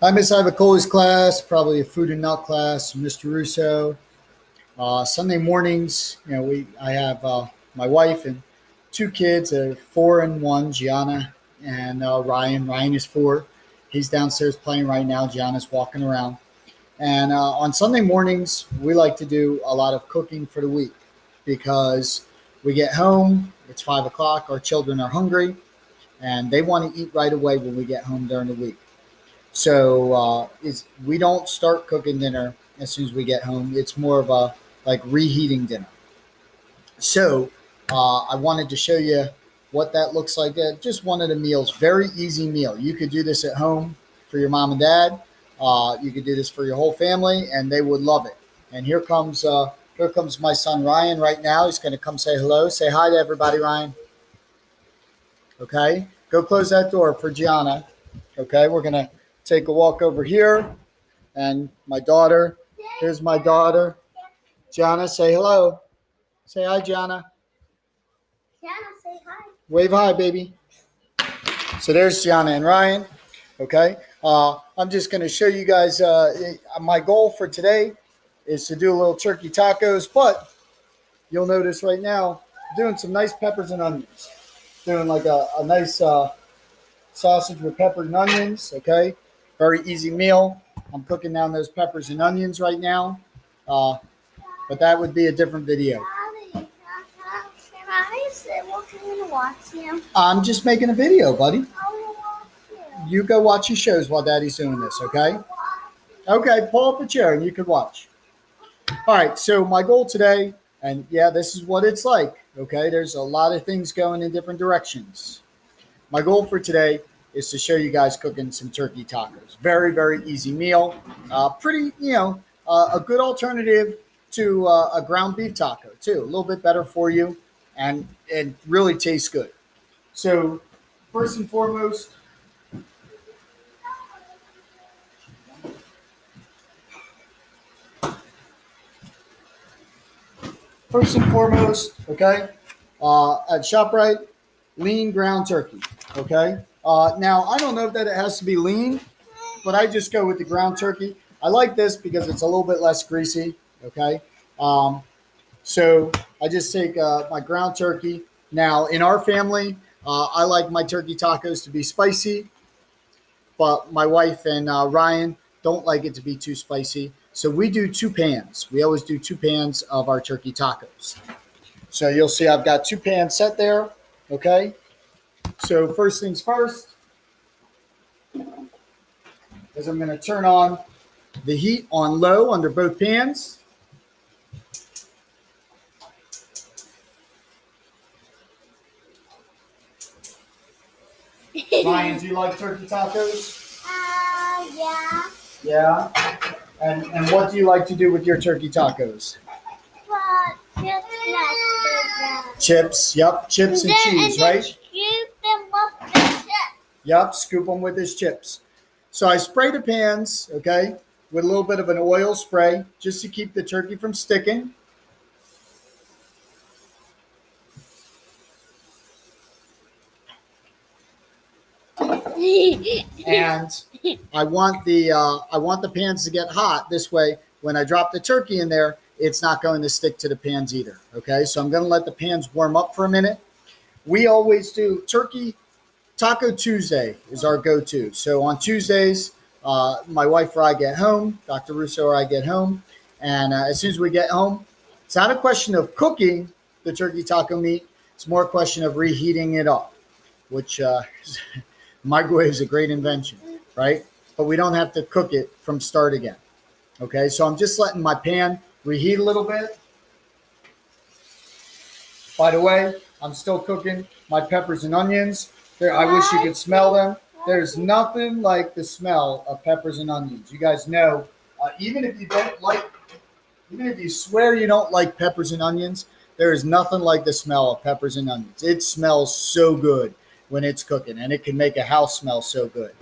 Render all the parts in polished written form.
Hi, Miss Ivacole's class, probably a food and nut class, Mr. Russo. Sunday mornings, I have my wife and two kids, 4 and 1, Gianna and Ryan. Ryan is 4. He's downstairs playing right now. Gianna's walking around. And on Sunday mornings, we like to do a lot of cooking for the week because we get home, it's 5 o'clock, our children are hungry, and they want to eat right away when we get home during the week. So we don't start cooking dinner as soon as we get home. It's more of a like reheating dinner. So I wanted to show you what that looks like. Just one of the meals, very easy meal. You could do this at home for your mom and dad. You could do this for your whole family, and they would love it. And here comes my son Ryan right now. He's going to come say hello. Say hi to everybody, Ryan. Okay, go close that door for Gianna. Okay, we're going to take a walk over here. And my daughter, here's my daughter. Gianna, say hello. Say hi, Gianna. Gianna, say hi. Wave hi, baby. So there's Gianna and Ryan. Okay, I'm just going to show you guys my goal for today is to do a little turkey tacos, but you'll notice right now doing some nice peppers and onions. Doing like a nice sausage with peppers and onions, okay? Very easy meal. I'm cooking down those peppers and onions right now, but that would be a different video. I'm just making a video, buddy. You go watch your shows while Daddy's doing this, okay? Okay, pull up a chair and you can watch. All right, so my goal today, and yeah, this is what it's like, okay? There's a lot of things going in different directions. My goal for today is to show you guys cooking some turkey tacos. Very, very easy meal. Pretty, a good alternative to a ground beef taco, too. A little bit better for you, and it really tastes good. So, first and foremost, okay, at ShopRite, lean ground turkey, okay? Now, I don't know if that it has to be lean, but I just go with the ground turkey. I like this because it's a little bit less greasy, okay? So I just take my ground turkey. Now, in our family, I like my turkey tacos to be spicy, but my wife and Ryan don't like it to be too spicy. So we do 2 pans. We always do 2 pans of our turkey tacos. So you'll see I've got 2 pans set there, okay? So first things first is I'm going to turn on the heat on low under both pans. Ryan, do you like turkey tacos? Yeah. Yeah? And what do you like to do with your turkey tacos? Chips, yep, chips and cheese, right? Scoop them with the chips. Yep, scoop them with his chips. So I spray the pans, okay, with a little bit of an oil spray just to keep the turkey from sticking. And I want the pans to get hot. This way, when I drop the turkey in there, it's not going to stick to the pans either. Okay, so I'm going to let the pans warm up for a minute. We always do turkey Taco Tuesday is our go-to. So on Tuesdays, my wife or I get home, Dr. Russo or I get home, and as soon as we get home, it's not a question of cooking the turkey taco meat. It's more a question of reheating it up, which microwave is a great invention, right? But we don't have to cook it from start again. Okay, so I'm just letting my pan reheat a little bit. By the way, I'm still cooking my peppers and onions. There, I wish you could smell them. There's nothing like the smell of peppers and onions. You guys know, even if you swear you don't like peppers and onions, there is nothing like the smell of peppers and onions. It smells so good when it's cooking, and it can make a house smell so good.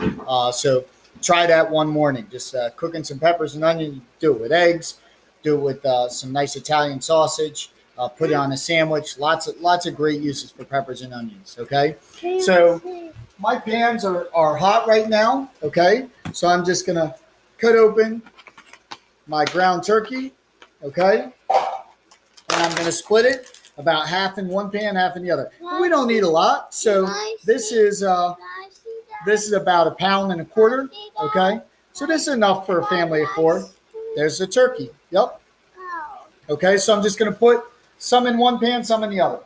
So try that one morning. Just cooking some peppers and onions. Do it with eggs. Do it with some nice Italian sausage. Put it on a sandwich. Lots of great uses for peppers and onions. Okay, so my pans are hot right now. Okay, So I'm just gonna cut open my ground turkey, okay? And I'm gonna split it about half in one pan, half in the other. But we don't need a lot, so this is about a pound and a quarter, okay? So this is enough for a family of four. There's the turkey. Yep. Okay, so I'm just gonna put some in one pan, some in the other.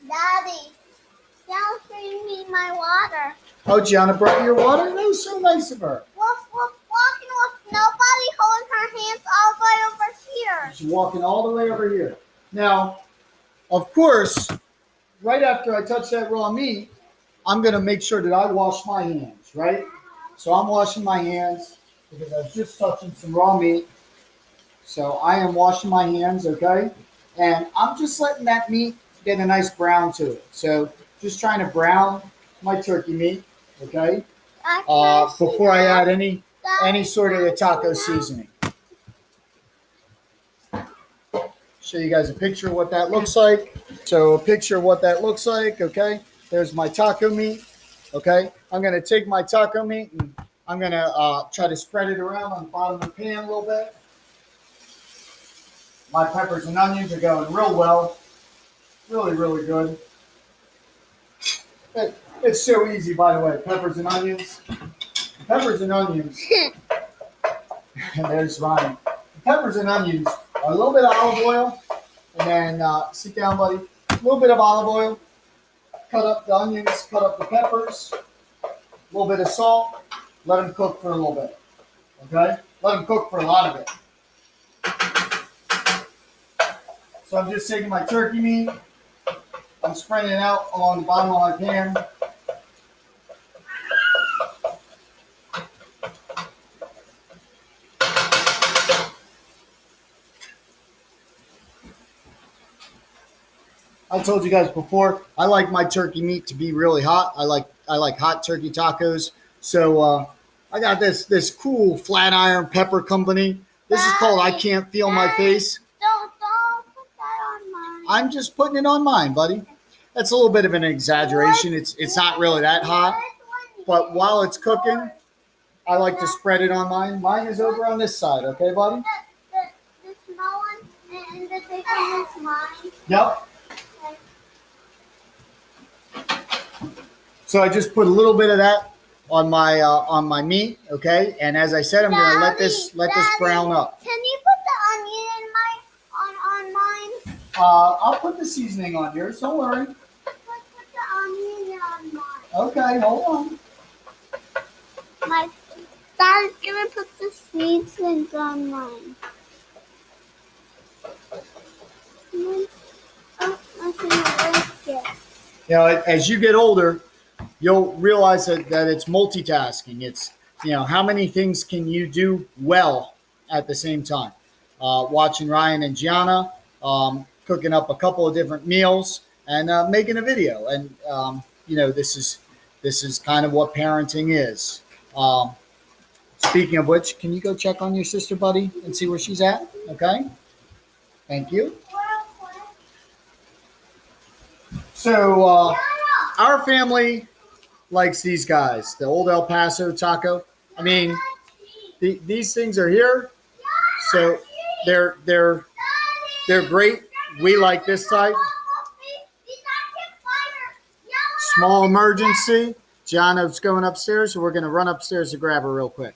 Daddy, don't bring me my water. Oh, Gianna brought you your water? That was so nice of her. We're walking with nobody holding her hands all the way over here. She's walking all the way over here. Now, of course, right after I touch that raw meat, I'm going to make sure that I wash my hands, right? So I'm washing my hands because I was just touching some raw meat. So I am washing my hands, okay? And I'm just letting that meat get a nice brown to it. So just trying to brown my turkey meat, okay? Before I add any sort of the taco seasoning. Show you guys a picture of what that looks like. So a picture of what that looks like, okay? There's my taco meat, okay? I'm going to take my taco meat and I'm going to try to spread it around on the bottom of the pan a little bit. My peppers and onions are going real well. Really, really good. It's so easy, by the way, peppers and onions. Peppers and onions. And there's Ryan. Peppers and onions, a little bit of olive oil, and then sit down, buddy. A little bit of olive oil. Cut up the onions, cut up the peppers. A little bit of salt. Let them cook for a little bit. Okay? Let them cook for a lot of it. So I'm just taking my turkey meat. I'm spreading it out along the bottom of my pan. I told you guys before, I like my turkey meat to be really hot. I like hot turkey tacos. So I got this cool flat iron pepper company. This is called I Can't Feel My Face. Don't put that on mine. I'm just putting it on mine, buddy. That's a little bit of an exaggeration. It's not really that hot. But while it's cooking, I like to spread it on mine. Mine is over on this side, okay, buddy? The small one and the big one is mine. Yep. So I just put a little bit of that on my meat, okay? And as I said, I'm going to let this brown up. Can you put the onion in on mine? I'll put the seasoning on yours. Don't worry. Put the onion on mine. Okay, hold on. My dad's gonna put the seasonings on mine. Oh, I can like it. You know, as you get older, you'll realize that it's multitasking. It's, you know, how many things can you do well at the same time? Watching Ryan and Gianna, cooking up a couple of different meals, and making a video. And you know, this is kind of what parenting is. Speaking of which, can you go check on your sister, buddy, and see where she's at? Okay. Thank you. So our family likes these guys, the old El Paso taco. I mean, these things are here, so they're great. We like this type. Small emergency. Gianna's going upstairs, so we're going to run upstairs to grab her real quick.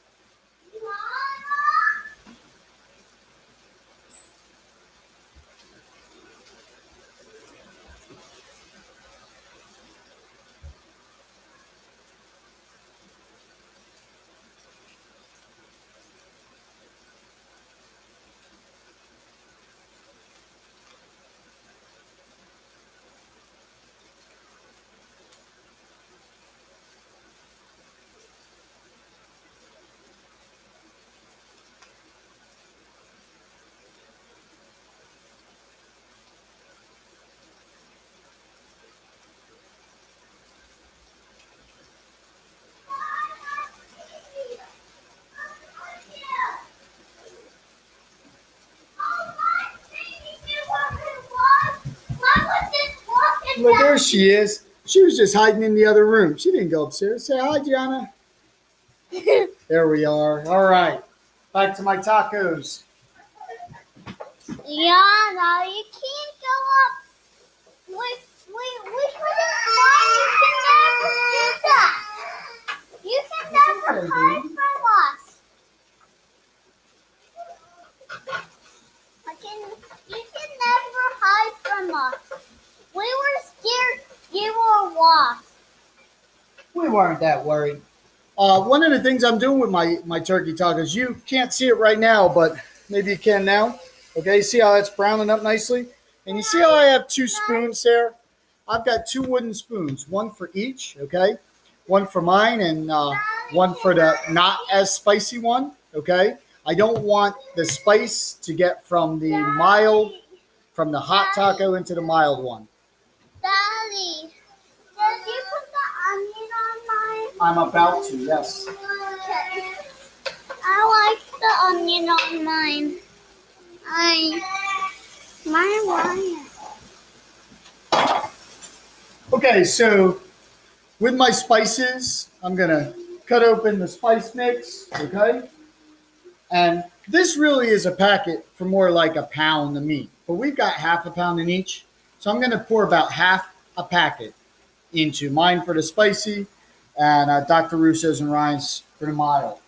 But there she is. She was just hiding in the other room. She didn't go upstairs. Say hi, Gianna. There we are. All right. Back to my tacos. Yeah, no, you can't go up. We couldn't fly. You can never do that. You can never hide from us. You can never hide from us. We were scared you were lost. We weren't that worried. One of the things I'm doing with my turkey tacos, you can't see it right now, but maybe you can now. Okay, see how it's browning up nicely? And you see how I have two spoons there? I've got two wooden spoons, one for each, okay? One for mine and one for the not as spicy one, okay? I don't want the spice to get from the hot taco into the mild one. Daddy, did you put the onion on mine? I'm about to, yes. Okay. I like the onion on mine. Mine. Okay, so with my spices, I'm going to cut open the spice mix, okay? And this really is a packet for more like a pound of meat, but we've got half a pound in each. So I'm going to pour about half a packet into mine for the spicy and Dr. Russo's and Ryan's for the mild.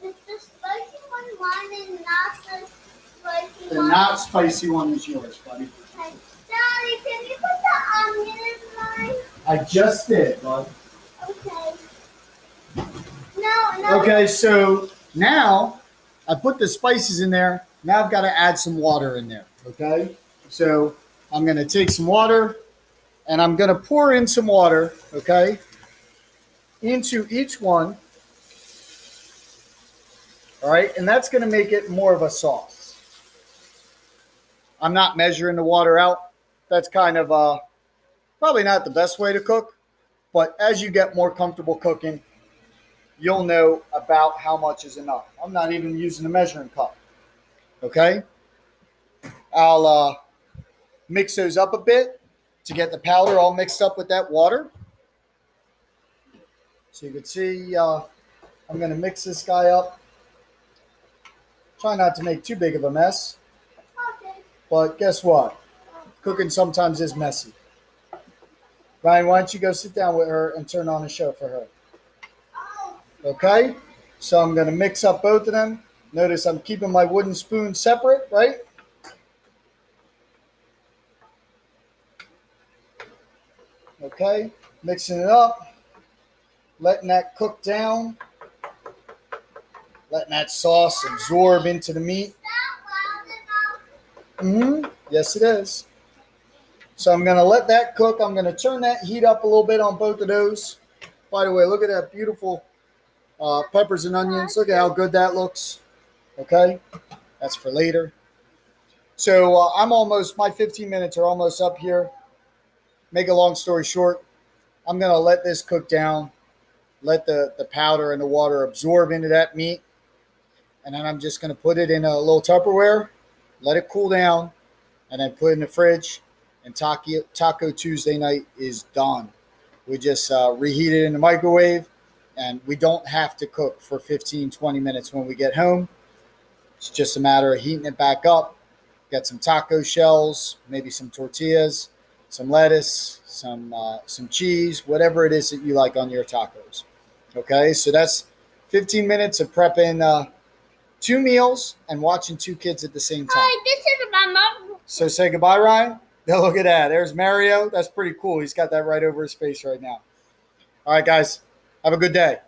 Is the spicy one mine and not the spicy The one? not spicy one is yours, buddy. Okay. Daddy, can you put the onion in mine? I just did, bud. Okay. No. Okay, so now I put the spices in there. Now I've got to add some water in there, okay? So I'm going to take some water and I'm going to pour in some water, okay, into each one. All right, and that's going to make it more of a sauce. I'm not measuring the water out. That's kind of probably not the best way to cook, but as you get more comfortable cooking, you'll know about how much is enough. I'm not even using a measuring cup, okay? I'll mix those up a bit to get the powder all mixed up with that water. So you can see I'm going to mix this guy up. Try not to make too big of a mess. Okay. But guess what? Cooking sometimes is messy. Ryan, why don't you go sit down with her and turn on a show for her? Okay? So I'm going to mix up both of them. Notice I'm keeping my wooden spoon separate, right? Okay, mixing it up, letting that cook down, letting that sauce absorb into the meat. Yes, it is. So I'm going to let that cook. I'm going to turn that heat up a little bit on both of those. By the way, look at that beautiful peppers and onions. Look at how good that looks. Okay, that's for later. So my 15 minutes are almost up here. Make a long story short, I'm going to let this cook down, let the powder and the water absorb into that meat, and then I'm just going to put it in a little Tupperware, let it cool down, and then put it in the fridge, and Taco Tuesday night is done. We just reheat it in the microwave, and we don't have to cook for 15, 20 minutes when we get home. It's just a matter of heating it back up, get some taco shells, maybe some tortillas, some lettuce, some cheese, whatever it is that you like on your tacos. Okay, so that's 15 minutes of prepping 2 meals and watching 2 kids at the same time. Hi, this is my mom. So say goodbye, Ryan. Now look at that. There's Mario. That's pretty cool. He's got that right over his face right now. All right, guys. Have a good day.